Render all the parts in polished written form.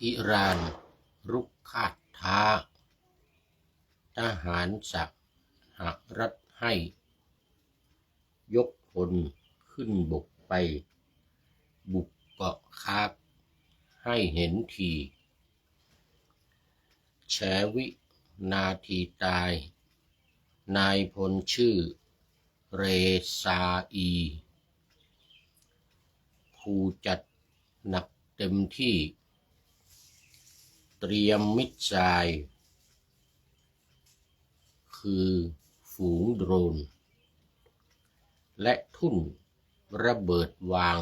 อิหร่านรุกคาดท้าทหารสหรัฐให้ยกพลขึ้นบกไปบุกเกาะคาร์กให้เห็นทีแฉวินาทีตายนายพลชื่อเรซาอีขู่จัดหนักเต็มที่เตรียมมิสไซล์คือฝูงโดรนและทุ่นระเบิดวาง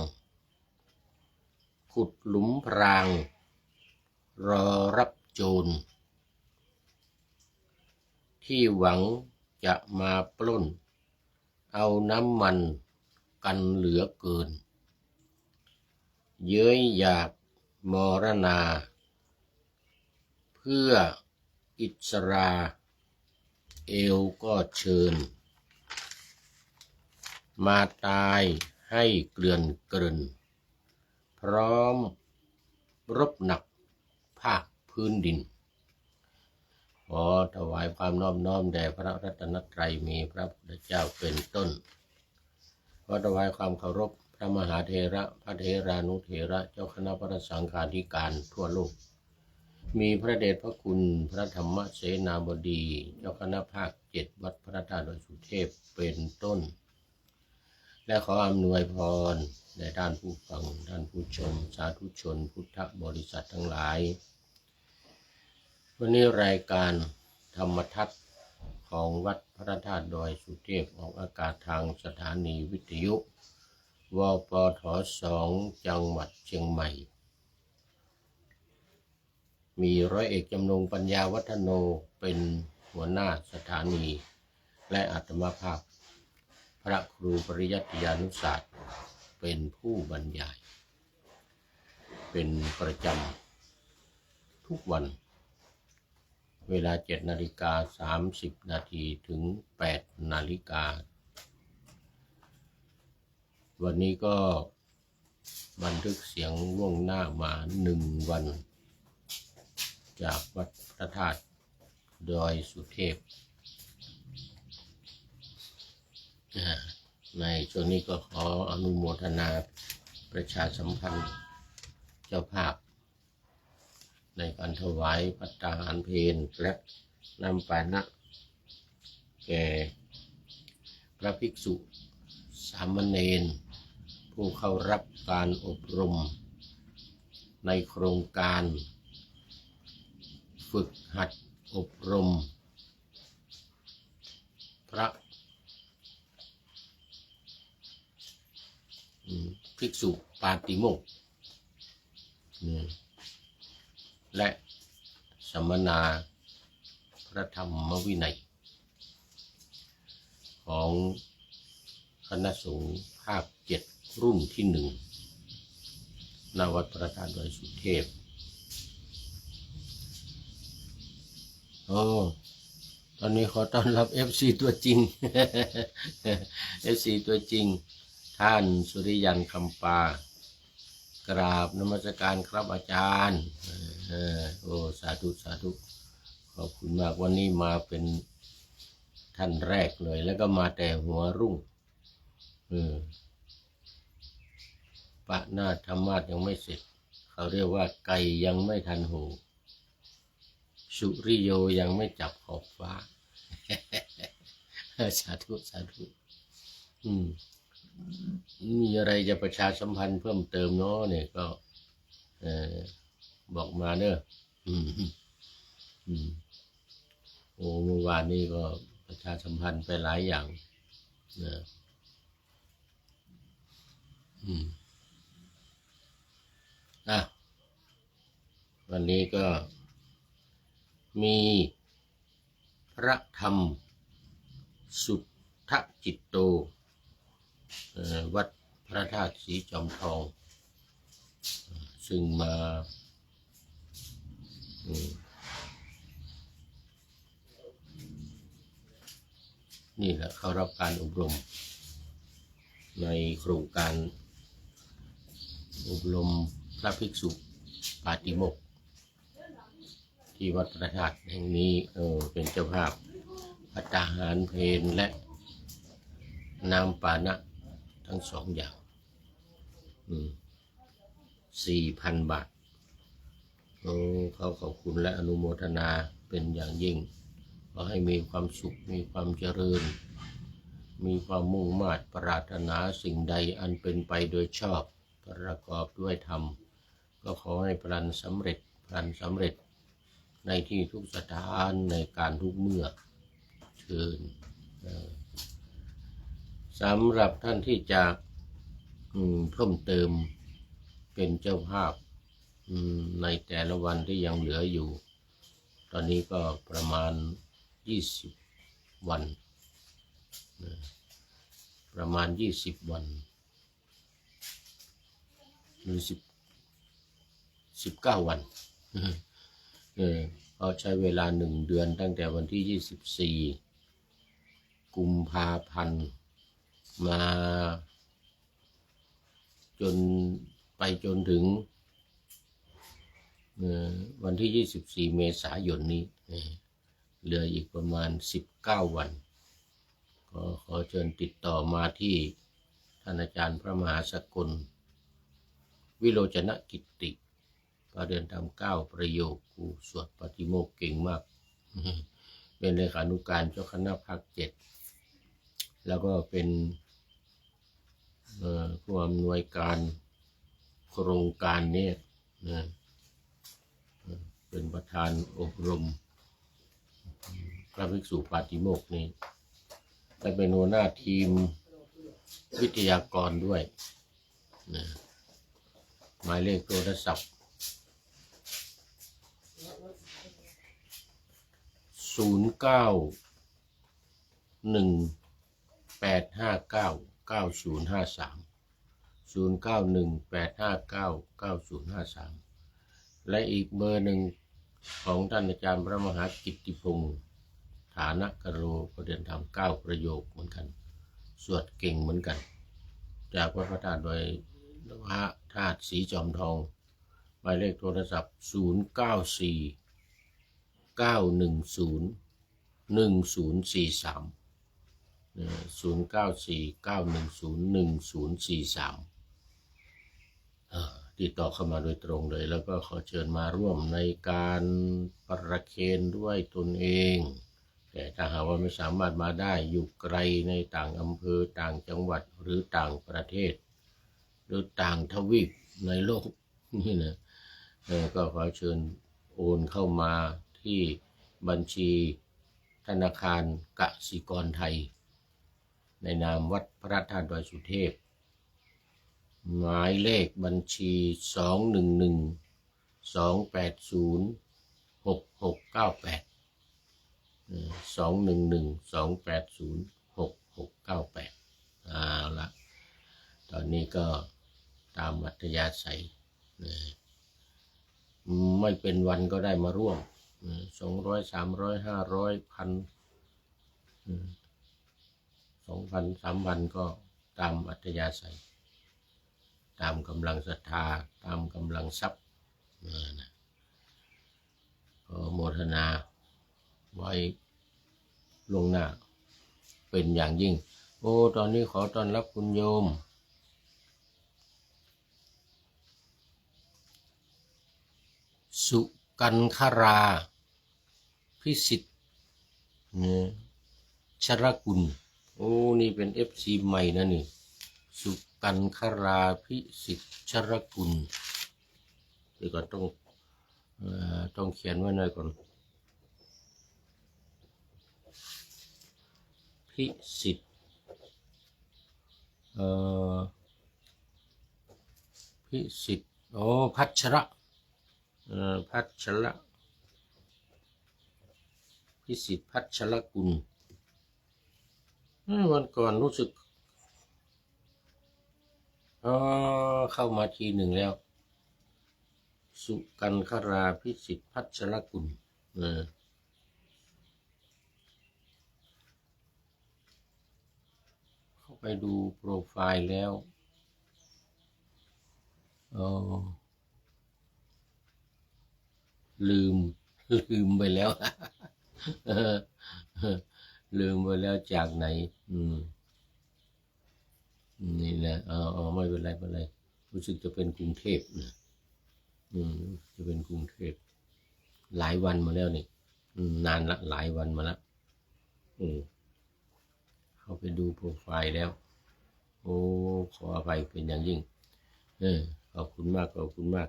ขุดหลุมพรางรอรับโจรที่หวังจะมาปล้นเอาน้ำมันกันเหลือเกินเย้ยหยาบมรณาเพื่ออิสราเอลก็เชิญมาตายให้เกลื่อนเกริ่นพร้อมรบหนักภาคพื้นดินขอถวายความนอบน้อมแด่พระรัตนตรัยมีพระพุทธเจ้าเป็นต้นขอถวายความเคารพพระมหาเถระพระเถรานุเถระเจ้าคณะพระสังฆาธิการทั่วโลกมีพระเดชพระคุณพระธรรมเสนาบดีเจ้าคณะภาค7วัดพระธาตุดอยสุเทพเป็นต้นและขออำนวยพรแด่ท่านผู้ฟังท่านผู้ชมสาธุชนพุทธบริษัททั้งหลายวันนี้รายการธรรมทัศน์ของวัดพระธาตุดอยสุเทพออกอากาศทางสถานีวิทยุวปท2จังหวัดเชียงใหม่มีร้อยเอกจำนงปัญญาวัฒโนเป็นหัวหน้าสถานีและอาตมาภาพพระครูปริยัติยานุศาสตร์เป็นผู้บรรยายเป็นประจำทุกวันเวลา7:30 นาทีถึง8 นาฬิกาวันนี้ก็บันทึกเสียงล่วงหน้ามา1 วันจากวัดพระธาตุดอยสุเทพในช่วงนี้ก็ขออนุโมทนาประชาสัมพันธ์เจ้าภาพในการถวายภัตตาหารเพลและน้ำปานะแก่พระภิกษุสามเณรผู้เข้ารับการอบรมในโครงการฝึกหัดอบรมพระภิกษุปาติโมกข์และสัมมนาพระธรรมวินัยของคณะสงฆ์ภาค7รุ่นที่1ณวัดพระธาตุดอยสุเทพตอนนี้ขอต้อนรับ FC ตัวจริง FC ตัวจริงท่านสุริยันคำปากราบนมัสการครับอาจารย์สาธุสาธุขอบคุณมากวันนี้มาเป็นท่านแรกเลยแล้วก็มาแต่หัวรุ่งปะหน้าธรรมาสยังไม่เสร็จเขาเรียกว่าไก่ยังไม่ทันหูสุริโยยังไม่จับขอบฟ้า สาธุสาธุมีอะไรจะประชาสัมพันธ์เพิ่มเติมเนาะเนี่ยก็บอกมาเนอะเมื่อวานนี้ก็ประชาสัมพันธ์ไปหลายอย่างนะวันนี้ก็มีพระธรรมสุทธจิตโตวัดพระธาตุสีจอมทองซึ่งมานี่แหละเขารับการอบรมในโครงการอบรมพระภิกษุปาติโมกข์ ที่วัดพระธาตุแห่งนี้เป็นเจ้าภาพภัตตาหารเพลและน้ำปานะทั้งสองอย่าง4,000 บาทเขาขอบคุณและอนุโมทนาเป็นอย่างยิ่งขอให้มีความสุขมีความเจริญมีความมุ่งมา่ปรารถนาสิ่งใดอันเป็นไปโดยชอบประกอบด้วยธรรมก็ขอให้พลันสำเร็จในที่ทุกสถานในการทุกเมื่อเชิญสำหรับท่านที่จะเพิ่มเติมเป็นเจ้าภาพในแต่ละวันที่ยังเหลืออยู่ตอนนี้ก็ประมาณ20 วันประมาณ20 วันหรือ19 วันเขาใช้เวลา1 เดือนตั้งแต่วันที่24 กุมภาพันธ์มาจนถึงวันที่24 เมษายนนี้เหลืออีกประมาณ19 วันก็ขอเชิญติดต่อมาที่ท่านอาจารย์พระมหาสกลวิโรจนกิตติประเดินธรรม9 ประโยคผู้สวดปฏิโมกข์เก่งมากเป็นเลขานุการเจ้าคณะภาค 7แล้วก็เป็นผู้อำนวยการโครงการนี้เป็นประธานอบรมพระภิกษุปาติโมกข์นี้และเป็นหัวหน้าทีมวิทยากรด้วยหมายเลขโทรศัพท์0918599053และอีกเบอร์หนึ่งของท่านอาจารย์พระมหากิตติพงศ์ฐานกโรประเดินธรรม9 ประโยคเหมือนกันสวดเก่งเหมือนกันจากวัดพระธาตุโดยพระธาตุสีจอมทองหมายเลขโทรศัพท์0949101043 ติดต่อเข้ามาโดยตรงเลยแล้วก็ขอเชิญมาร่วมในการประเคนด้วยตนเองแต่ถ้าหากว่าไม่สามารถมาได้อยู่ไกลในต่างอำเภอต่างจังหวัดหรือต่างประเทศหรือต่างทวีปในโลกนี่นะก็ขอเชิญโอนเข้ามาที่บัญชีธนาคารกสิกรไทยในนามวัดพระธาตุดอยสุเทพหมายเลขบัญชี211-280-6698 211-280-6698เอาละตอนนี้ก็ตามอัธยาศัยไม่เป็นวันก็ได้มาร่วม200 300 500 1,000 2,000 3,000ก็ตามอัธยาศัยตามกำลังศรัทธาตามกำลังทรัพย์ก็โมทนาไว้ลงหน้าเป็นอย่างยิ่งตอนนี้ขอต้อนรับคุณโยมสุกันคราพิสิทธิ์ชรกุลนี่เป็น FC ใหม่นะนี่สุกันคราพิสิทธิ์ชรกุลเดี๋ยวก่อนต้องเขียนไว้หน่อยก่อนพิสิทธิ์พิสิทธิ์พัชระพัชระพิสิทธิ์พัชรกุลวันก่อนรู้สึกเข้ามาทีหนึ่งแล้วสุกันคราพิสิทธิ์พัชรกุลเข้าไปดูโปรไฟล์แล้วลืม ลืมไปแล้ว เออลืมไปแล้วจากไหน นี่นะเอาไม่เป็นไรไม่เป็นไรรู้สึกจะเป็นกรุงเทพนะจะเป็นกรุงเทพหลายวันมาแล้วนี่นานละหลายวันมาแล้วเข้าไปดูโปรไฟล์แล้วโอ้ขออภัยเป็นอย่างยิ่งขอบคุณมากขอบคุณมาก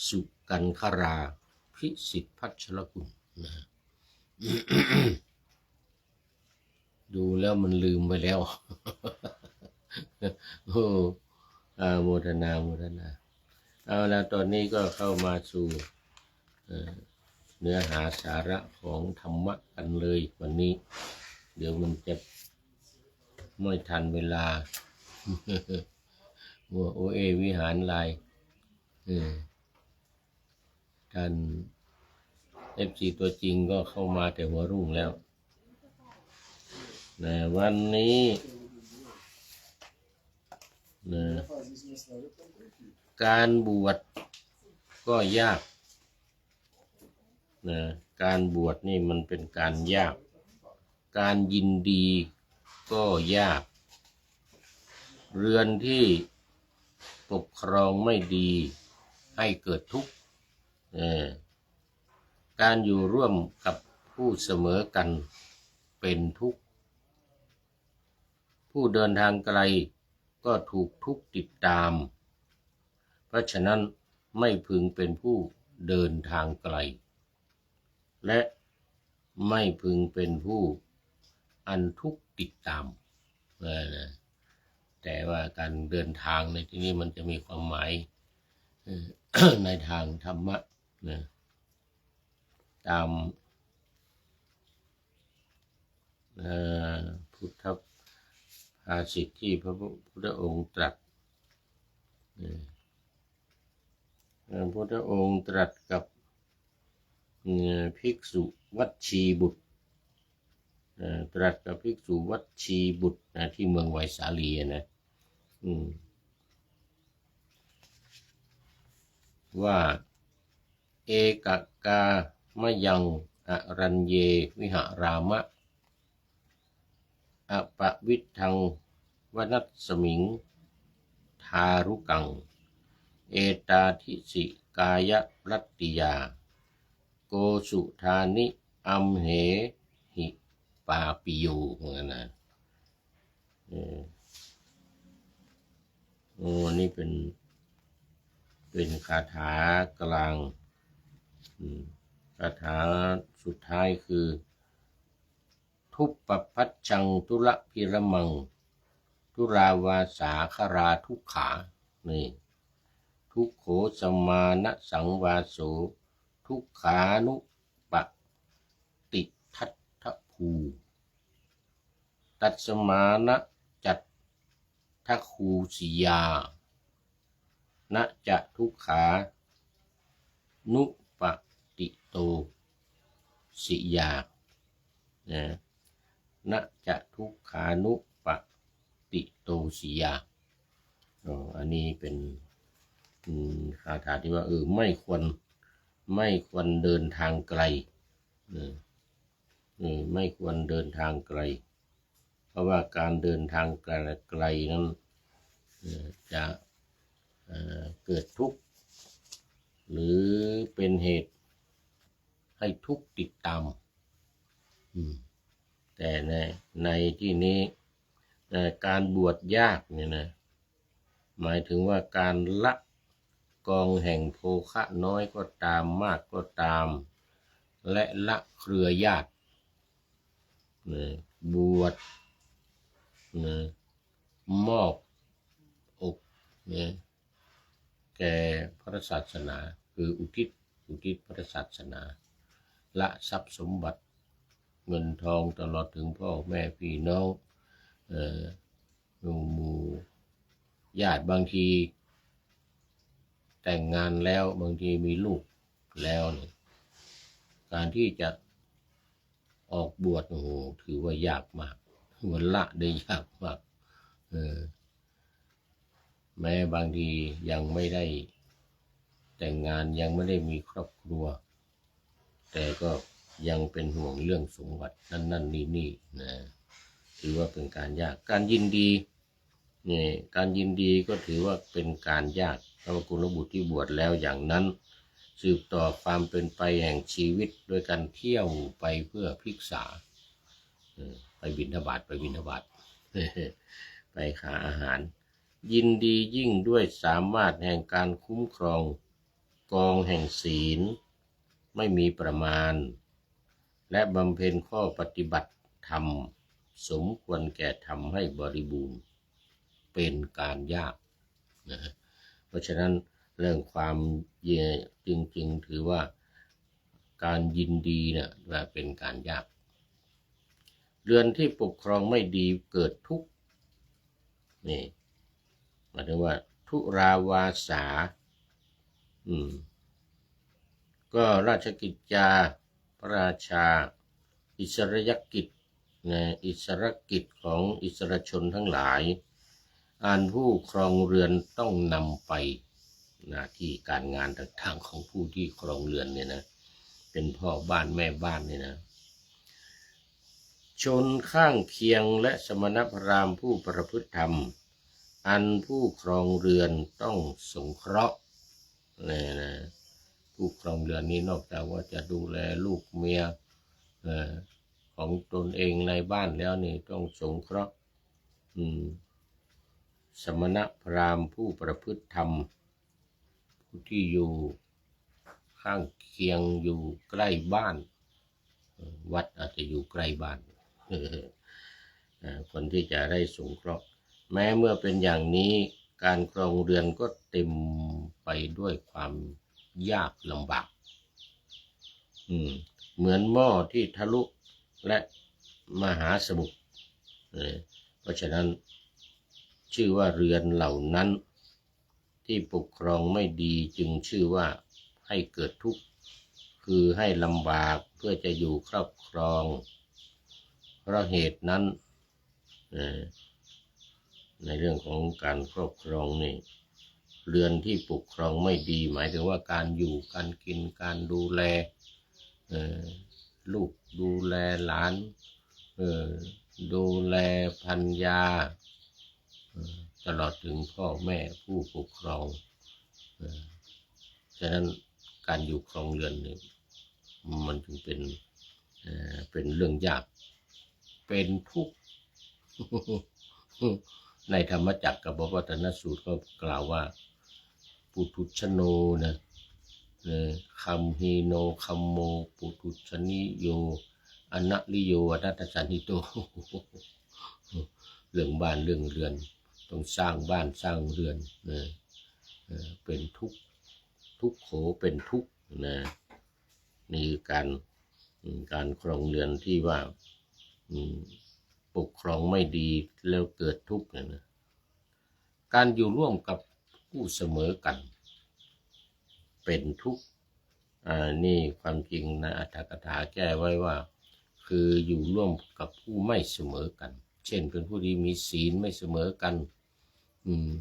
สุกันคราพิสิทธิ์พัชรกุลนะดูแล้วมันลืมไปแล้วโอ้โมทนาโมทนาเอาแล้วตอนนี้ก็เข้ามาสู่เนื้อหาสาระของธรรมะกันเลยวันนี้เดี๋ยวมันจะไม่ทันเวลามัวโอเอวิหารลายท่านFCตัวจริงก็เข้ามาแต่หัวรุ่งแล้วนะวันนี้นะการบวชก็ยากนะการบวชนี่มันเป็นการยากการยินดีก็ยากเรือนที่ปกครองไม่ดีให้เกิดทุกข์การอยู่ร่วมกับผู้เสมอกันเป็นทุกข์ผู้เดินทางไกลก็ถูกทุกข์ติดตามเพราะฉะนั้นไม่พึงเป็นผู้เดินทางไกลและไม่พึงเป็นผู้อันทุกข์ติดตามแต่ว่าการเดินทางในที่นี้มันจะมีความหมายในทางธรรมะนะตามพุทธภาษิตที่พระพุทธองค์ตรัสพระพุทธองค์ตรัสกับภิกษุวัชชีบุตรตรัสกับภิกษุวัชชีบุตรที่เมืองไวสาลีนะว่าเอกกามะยังอรัญเยวิหารามะอปวิทังวนัสสมิงทารุกังเอตาทิสิกายรัตติยาโกสุธานิอัมเหหิปาปิโยเหมือนกันนะนี่เป็นคาถากลางคาถาสุดท้ายคือทุปปพัชชังทุละพิรมังทุราวาสาคราทุกขานี่ทุกโขสมานะสังวาโสทุกขานุปติทัตถภูตัสมานะจัตถคูสิยานะจะทุกขานุปติโตสิยานะจะทุกขานุปติโตสิยาอันนี้เป็นคาถาที่ว่าไม่ควรเดินทางไกลไม่ควรเดินทางไกลเพราะว่าการเดินทางไกลนั้นจะเกิดทุกข์หรือเป็นเหตุให้ทุกข์ติดตามแต่ในที่นี้การบวชยากเนี่ยนะหมายถึงว่าการละกองแห่งโภคะน้อยก็ตามมากก็ตามและละเครือญาติบวชมอบอกแก่พระศาสนาคืออุทิศพระศาสนาละทรัพย์สมบัติเงินทองตลอดถึงพ่อแม่พี่น้องหมู่ญาติบางทีแต่งงานแล้วบางทีมีลูกแล้วเนี่ยการที่จะออกบวชถือว่ายากมากมันละได้ยากมากแม้บางทียังไม่ได้แต่งงานยังไม่ได้มีครอบครัว แต่ก็ยังเป็นห่วงเรื่องสมบัตินั่นนี่นะถือว่าเป็นการยากการยินดีนี่การยินดีก็ถือว่าเป็นการยากพระกุลบุตรที่บวชแล้วอย่างนั้นสืบต่อความเป็นไปแห่งชีวิตโดยการเที่ยวไปเพื่อภิกษาไปบิณฑบาตไปหาอาหารยินดียิ่งด้วยสามารถแห่งการคุ้มครองกองแห่งศีลไม่มีประมาณและบำเพ็ญข้อปฏิบัติธรรมสมควรแก่ธรรมให้บริบูรณ์เป็นการยากนะเพราะฉะนั้นเรื่องความเย่จริงๆถือว่าการยินดีเนี่ยเป็นการยากเรือนที่ปกครองไม่ดีเกิดทุกข์นี่หมายถึงว่าทุราวาสาก็ราชกิจจาพระราชาอิสริยกิจอิสรกิจของอิสรชนทั้งหลายอันผู้ครองเรือนต้องนำไปหน้าที่การงานต่างๆของผู้ที่ครองเรือนเนี่ยนะเป็นพ่อบ้านแม่บ้านเนี่ยนะชนข้างเคียงและสมณพราหมณ์ผู้ประพฤติธรรมอันผู้ครองเรือนต้องสงเคราะห์เนี่ยนะผู้ครองเรือนนี้นอกจากว่าจะดูแลลูกเมียของตนเองในบ้านแล้วนี่ต้องสงเคราะห์สมณพราหมณ์ผู้ประพฤติธรรมผู้ที่อยู่ข้างเคียงอยู่ใกล้บ้านวัดอาจจะอยู่ใกล้บ้านคนที่จะได้สงเคราะห์แม้เมื่อเป็นอย่างนี้การครองเรือนก็เต็มไปด้วยความยากลำบากเหมือนหม้อที่ทะลุและมหาสมุทรเพราะฉะนั้นชื่อว่าเรือนเหล่านั้นที่ปกครองไม่ดีจึงชื่อว่าให้เกิดทุกข์คือให้ลำบากเพื่อจะอยู่ครอบครองเพราะเหตุนั้นในเรื่องของการครอบครองนี่เรือนที่ปกครองไม่ดีหมายถึงว่าการอยู่การกินการดูแลลูกดูแลหลานดูแลภรรยาตลอดถึงพ่อแม่ผู้ปกครองฉะนั้นการอยู่ครองเรือนนี่มันจึงเป็นเรื่องยากเป็นทุกข์ในธรรมจักรกับวัฒนสูตรก็กล่าวว่าปุถุชโนนะคัมฮีโนคัมโมปุถุชนิโยอนัลิโยอนัตสันหิโตเรื่องบ้านเรื่องเรือนต้องสร้างบ้านสร้างเรือนเป็นทุกโขเป็นทุกข์นะนี่คือการครองเรือนที่ว่าปกครองไม่ดีแล้วเกิดทุกข์นะการอยู่ร่วมกับผู้เสมอกันเป็นทุกข์นี่ความจริงนะอรรถกถาแก้ไว้ว่าคืออยู่ร่วมกับผู้ไม่เสมอกันเช่นเป็นผู้ที่มีศีลไม่เสมอกัน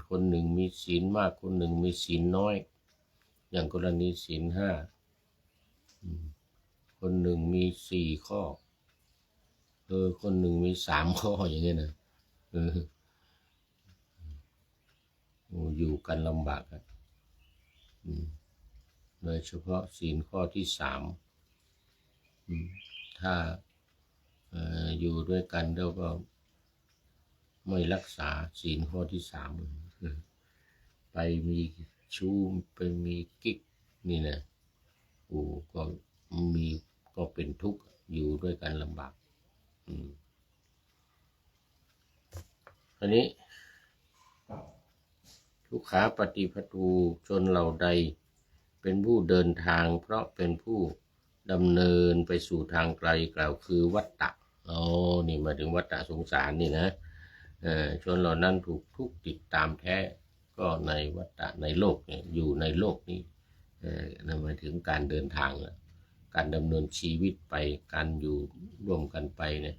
คนหนึ่งมีศีลมากคนหนึ่งมีศีลน้อยอย่างกรณีศีลห้าคนหนึ่งมี4 ข้อคนหนึ่งมี3 ข้ออย่างเงี้ยนะอยู่กันลำบากโดยเฉพาะศีลข้อที่3ถ้าอยู่ด้วยกันแล้วก็ไม่รักษาศีลข้อที่3ไปมีชู้ไปมีกิ๊กนี่นะก็เป็นทุกข์อยู่ด้วยกันลำบากอันนี้ทุกขาปฏิปทูชนเหล่าใดเป็นผู้เดินทางเพราะเป็นผู้ดำเนินไปสู่ทางไกลกล่าวคือวัฏฏะนี่มาถึงวัฏฏะสงสารนี่นะชนเหล่านั้นถูกทุกข์ติดตามแท้ก็ในวัฏฏะในโลกเนี่ยอยู่ในโลกนี้นั่นหมายถึงการเดินทางการดำเนินชีวิตไปการอยู่ร่วมกันไปเนี่ย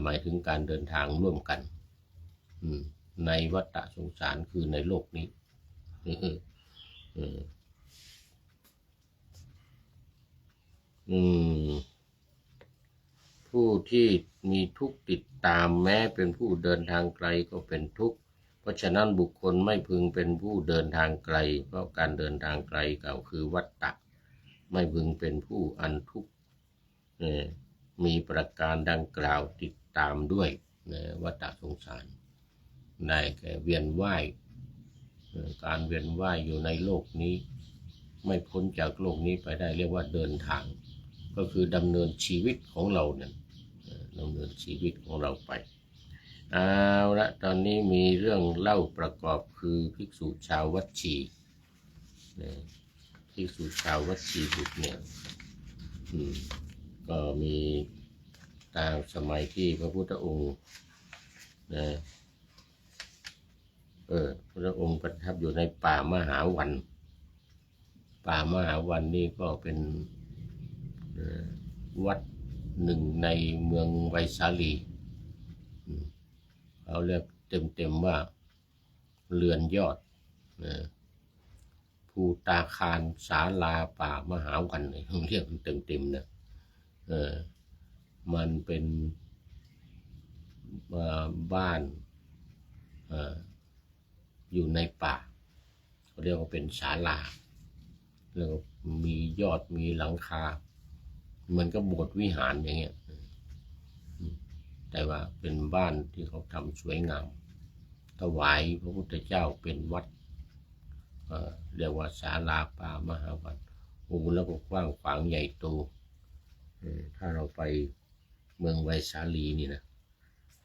หมายถึงการเดินทางร่วมกันในวัฏฏะสงสารคือในโลกนี้ อืมผู้ที่มีทุกข์ติดตามแม้เป็นผู้เดินทางไกลก็เป็นทุกข์เพราะฉะนั้นบุคคลไม่พึงเป็นผู้เดินทางไกลเพราะการเดินทางไกลก็คือวัฏฏะไม่พึงเป็นผู้อันทุกข์มีประการดังกล่าวติดตามด้วยวัฏฏะสงสารได้แก่เวียนว่ายการเวียนว่ายอยู่ในโลกนี้ไม่พ้นจากโลกนี้ไปได้เรียกว่าเดินทางก็คือดำเนินชีวิตของเราเนี่ยดำเนินชีวิตของเราไปเอาละตอนนี้มีเรื่องเล่าประกอบคือภิกษุชาววัดชีภิกษุชาววัดชีบุตรเนี่ยก็มีตามสมัยที่พระพุทธองค์พระองค์ประทับอยู่ในป่ามหาวันป่ามหาวันนี่ก็เป็นวัดหนึ่งในเมืองไวสาลีเขาเรียกเต็มว่าเรือนยอดภูตาคารศาลาป่ามหาวันเนี่ยเขาเรียกเต็มนะมันเป็นบ้านอยู่ในป่าเขาเรียกว่าเป็นศาลาแล้วมียอดมีหลังคาเหมือนกับโบสถ์วิหารอย่างเงี้ยแต่ว่าเป็นบ้านที่เขาทำสวยงามถวายพระพุทธเจ้าเป็นวัดเรียกว่าศาลาป่ามหาวันโอ้แล้วก็กว้างขวางใหญ่โตถ้าเราไปเมืองไวสาลีนี่นะ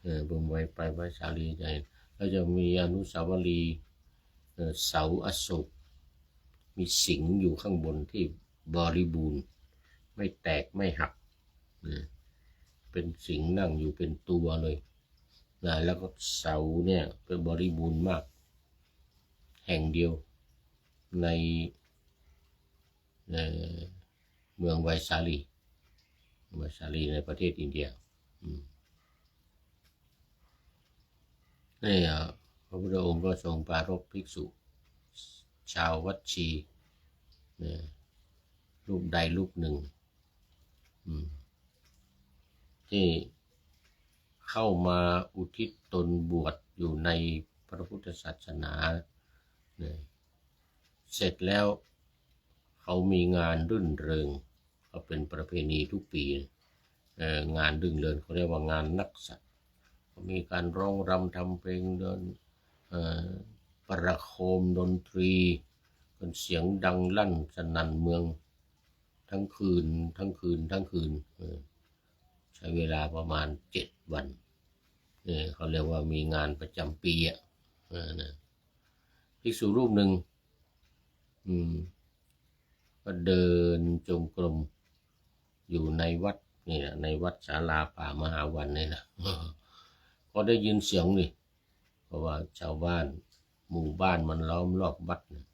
เมืองไปไวสาลีจะเห็นก็จะมีอนุสาวรีย์เสาอโศกมีสิงห์อยู่ข้างบนที่บริบูรณ์ไม่แตกไม่หักเป็นสิงห์นั่งอยู่เป็นตัวเลยนะแล้วก็เสาเนี่ยเป็นบริบูรณ์มากแห่งเดียวในเมืองไวสาลีในประเทศอินเดียนี่พระพุทธองค์ก็ทรงปรารภภิกษุชาววัดชีรูปใดรูปหนึ่งที่เข้ามาอุทิศตนบวชอยู่ในพระพุทธศาสนาเสร็จแล้วเขามีงานรื่นเริงก็เป็นประเพณีทุกปีงานรื่นเริงเขาเรียกว่างานนักษัตริย์มีการร้องรำทำเพลงเดินประโคมดนตรีกันเสียงดังลั่นสนั่นเมืองทั้งคืนใช้เวลาประมาณ7 วันเขาเรียกว่ามีงานประจำปีภิกษุรูปหนึ่งก็เดินจงกรมอยู่ในวัดนี่นะในวัดศาลาป่ามหาวันนี่นะก็ได้ยินเสียงนี่เพราะว่าชาวบ้านหมู่บ้านมันล้อมรอบวัดนะ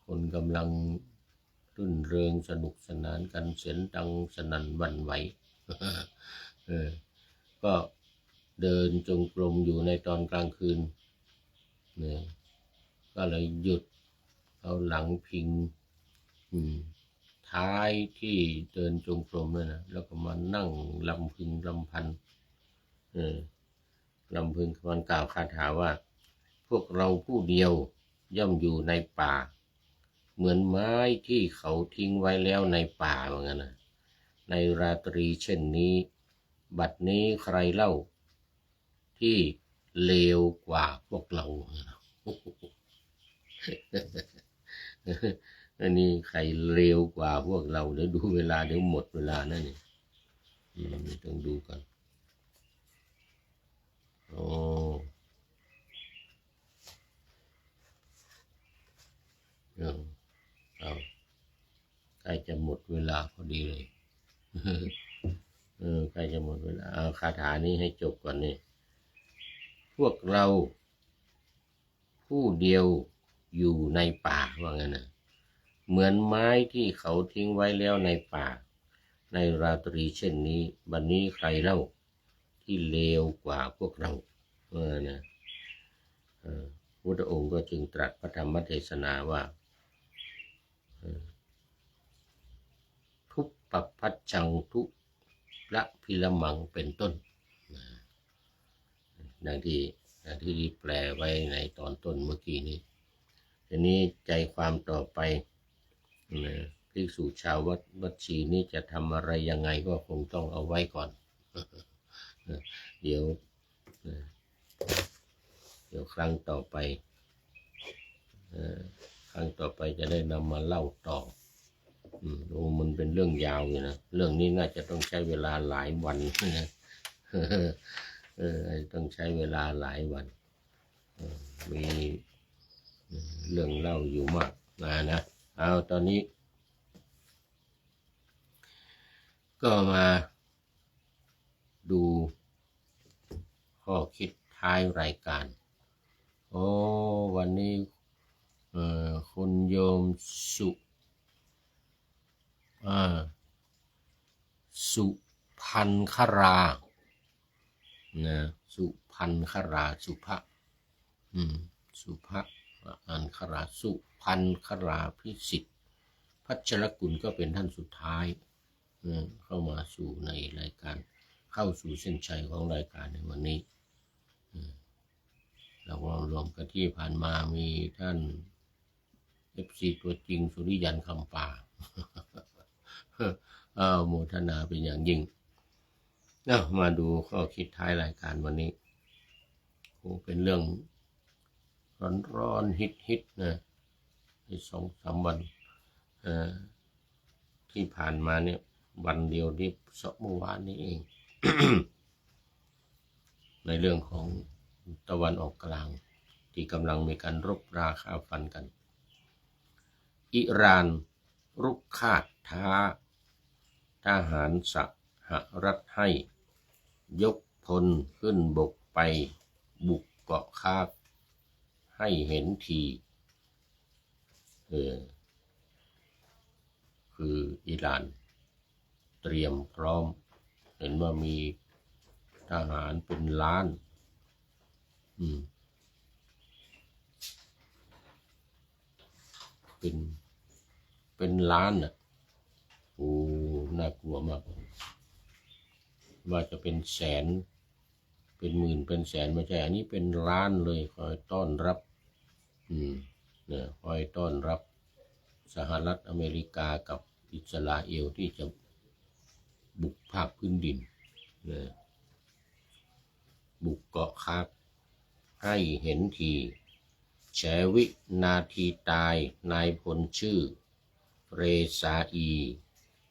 คนกำลังรื่นเริงสนุกสนานกันเสียงดังสนั่นหวั่นไหวก็เดินจงกรมอยู่ในตอนกลางคืนก็เลยหยุดเอาหลังพิงท้ายที่เดินจงกรมนั่นนะแล้วก็มานั่งลำพึงลำพันลำพึงมันกล่าวคาถาว่าพวกเราผู้เดียวย่อมอยู่ในป่าเหมือนไม้ที่เขาทิ้งไว้แล้วในป่าเหมือนกันนะในราตรีเช่นนี้บัดนี้ใครเล่าที่เลวกว่าพวกเราอันนี้ใครเลวกว่าพวกเราเดี๋ยวดูเวลาเดี๋ยวหมดเวลานั่นนี่ต้องดูกันโอ้เอาใกล้จะหมดเวลาพอดีเลยใกล้จะหมดเวลาเอาคาถานี้ให้จบก่อนนี่พวกเราผู้เดียวอยู่ในป่าว่างั้นนะเหมือนไม้ที่เขาทิ้งไว้แล้วในป่าในราตรีเช่นนี้บัดนี้ใครเล่าที่เลวกว่าพวกเรานะพุทธองค์ก็จึงตรัสพระธรรมเทศนาว่า ปัปพัชชังทุละพิละมังเป็นต้นดังที่แปลไว้ในตอนต้นเมื่อกี้นี้ทีนี้ใจความต่อไปภิกษุชาววัดชีนี้จะทำอะไรยังไงก็คงต้องเอาไว้ก่อน เดี๋ยวครั้งต่อไปจะได้นำมาเล่าต่อมันเป็นเรื่องยาวอยู่นะเรื่องนี้น่าจะต้องใช้เวลาหลายวันนะต้องใช้เวลาหลายวันมีเรื่องเล่าอยู่มากนะเอาตอนนี้ก็มาดูข้อคิดท้ายรายการวันนี้คุณโยมสุพันครานะสุพันคราสุภะสุภะอันคราสุพันคราพิสิทธิ์พัชรกุลก็เป็นท่านสุดท้ายเข้ามาสู่ในรายการเข้าสู่เส้นชัยของรายการในวันนี้เรารวมกันที่ผ่านมามีท่าน FC ตัวจริงสุริยันคำป่า โมทนาเป็นอย่างยิ่งมาดูข้อคิดท้ายรายการวันนี้เป็นเรื่องร้อนฮิตนะใน2-3 วันที่ผ่านมาเนี่ยวันเดียวที่เมื่อวานนี้เอง ในเรื่องของตะวันออกกลางที่กำลังมีการรบราฆ่าฟันกันอิหร่านรุกคาดท้าทหารสหรัฐให้ยกพลขึ้นบกไปบุกเกาะคาร์ให้เห็นทีคืออิหร่านเตรียมพร้อมเห็นว่ามีทหารเป็นล้านเป็นล้านน่ะน่ากลัวมากว่าจะเป็นแสนเป็นหมื่นเป็นแสนไม่ใช่อันนี้เป็นล้านเลยคอยต้อนรับเนี่ยคอยต้อนรับสหรัฐอเมริกากับอิสราเอลที่จะบุกภาคพื้นดินบุกเกาะคาร์ให้เห็นทีแฉวินาทีตายนายพลชื่อเรซาอี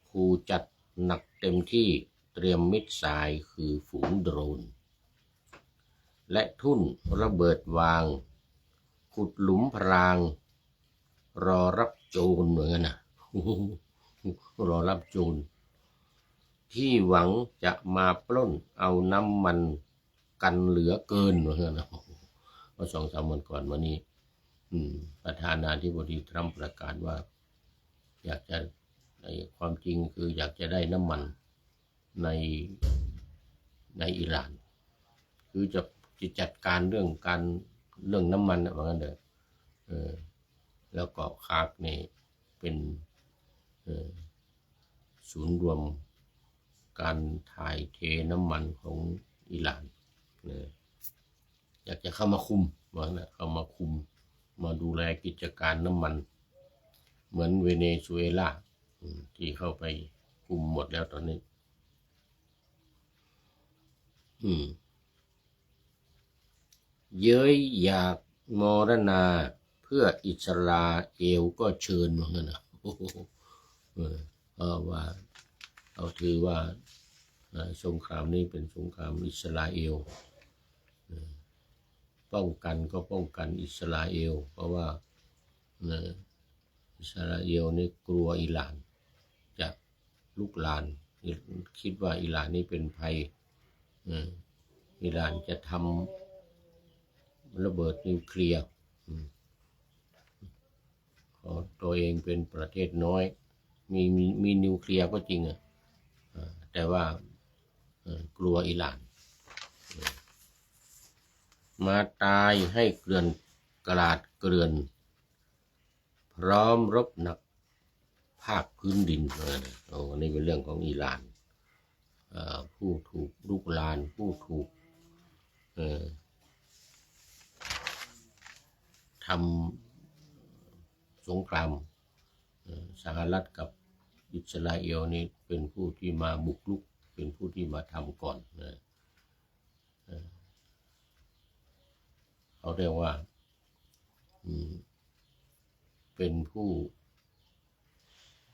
คูจัดหนักเต็มที่เตรียมมิสไซล์คือฝูงโดรนและทุ่นระเบิดวางขุดหลุมพรางรอรับโจรเหมือนกันนะรอรับโจรที่หวังจะมาปล้นเอาน้ำมันกันเหลือเกินเหมือนกันนะเมื่อ2-3 วันก่อนวันนี้ประธานาธิบดีทรัมป์ประกาศว่าอยากจะในความจริงคืออยากจะได้น้ำมันในอิหร่านคือจะจัดการเรื่องน้ำมันเหมือนกันเลยแล้วก็คาร์กนี่เป็นศูนย์รวมการถ่ายเทน้ำมันของอิหร่านอยากจะเข้ามาคุมว่านะเข้ามาคุมมาดูแลกิจการน้ำมันเหมือนเวเนซุเอลาที่เข้าไปคุมหมดแล้วตอนนี้เย้ยอยากมรณาเพื่ออิสราเอลก็เชิญเหมือนกันนะว่าเอาถือว่าสงครามนี้เป็นสงครามอิสราเอลป้องกันก็ป้องกันอิสราเอลเพราะว่าอิสราเอลนี่กลัวอิหร่านจะลุกลานคิดว่าอิหร่านนี่เป็นภัยอิหร่านจะทำระเบิดนิวเคลียร์ตัวเองเป็นประเทศน้อยมีนิวเคลียร์ก็จริงแต่ว่ากลัวอิหร่านมาตายให้เกลื่อนกลาดเกลื่อนพร้อมรบหนักภ ภาคพื้นดินอันนี้เป็นเรื่องของอิหร่านผู้ถูกลุกลานผู้ถูกทำสงครามสหรัฐกับอิสราเอลนี่เป็นผู้ที่มาบุกรุกเป็นผู้ที่มาทำก่อนเขาเรียกว่าเป็นผู้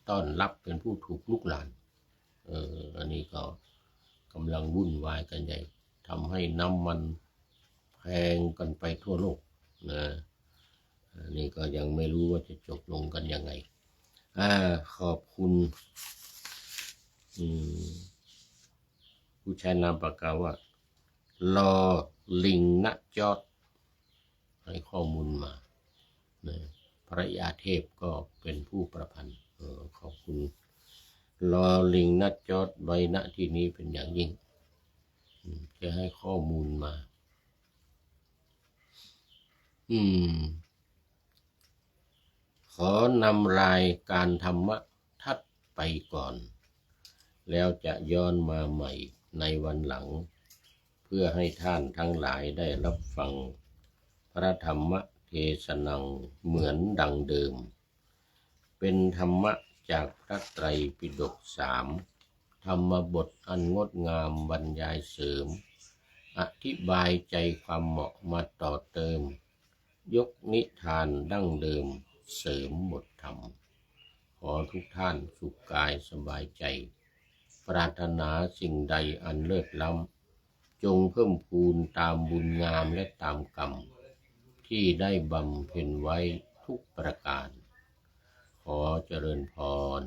ต้อนรับเป็นผู้ถูกลุกลานอันนี้ก็กำลังวุ่นวายกันใหญ่ทำให้น้ำมันแพงกันไปทั่วโลกนะนี่ก็ยังไม่รู้ว่าจะจบลงกันยังไงขอบคุณผู้ใช้นามปากกาว่าลอลิงณจอดให้ข้อมูลมาพระยาเทพก็เป็นผู้ประพันธ์ขอบคุณลอลิงณจอดไว้ณที่นี้เป็นอย่างยิ่งจะให้ข้อมูลมาขอนำรายการธรรมะทัดไปก่อนแล้วจะย้อนมาใหม่ในวันหลังเพื่อให้ท่านทั้งหลายได้รับฟังพระธรรมเทศนังเหมือนดังเดิมเป็นธรรมะจากพระไตรปิฎก3ธรรมบทอันงดงามบรรยายเสริมอธิบายใจความเหมาะมาต่อเติมยกนิทานดั้งเดิมเสริมบทธรรมขอทุกท่านสุขกายสบายใจปรารถนาสิ่งใดอันเลิศล้ำจงเพิ่มพูนตามบุญงามและตามกรรมที่ได้บำเพ็ญไว้ทุกประการขอเจริญพร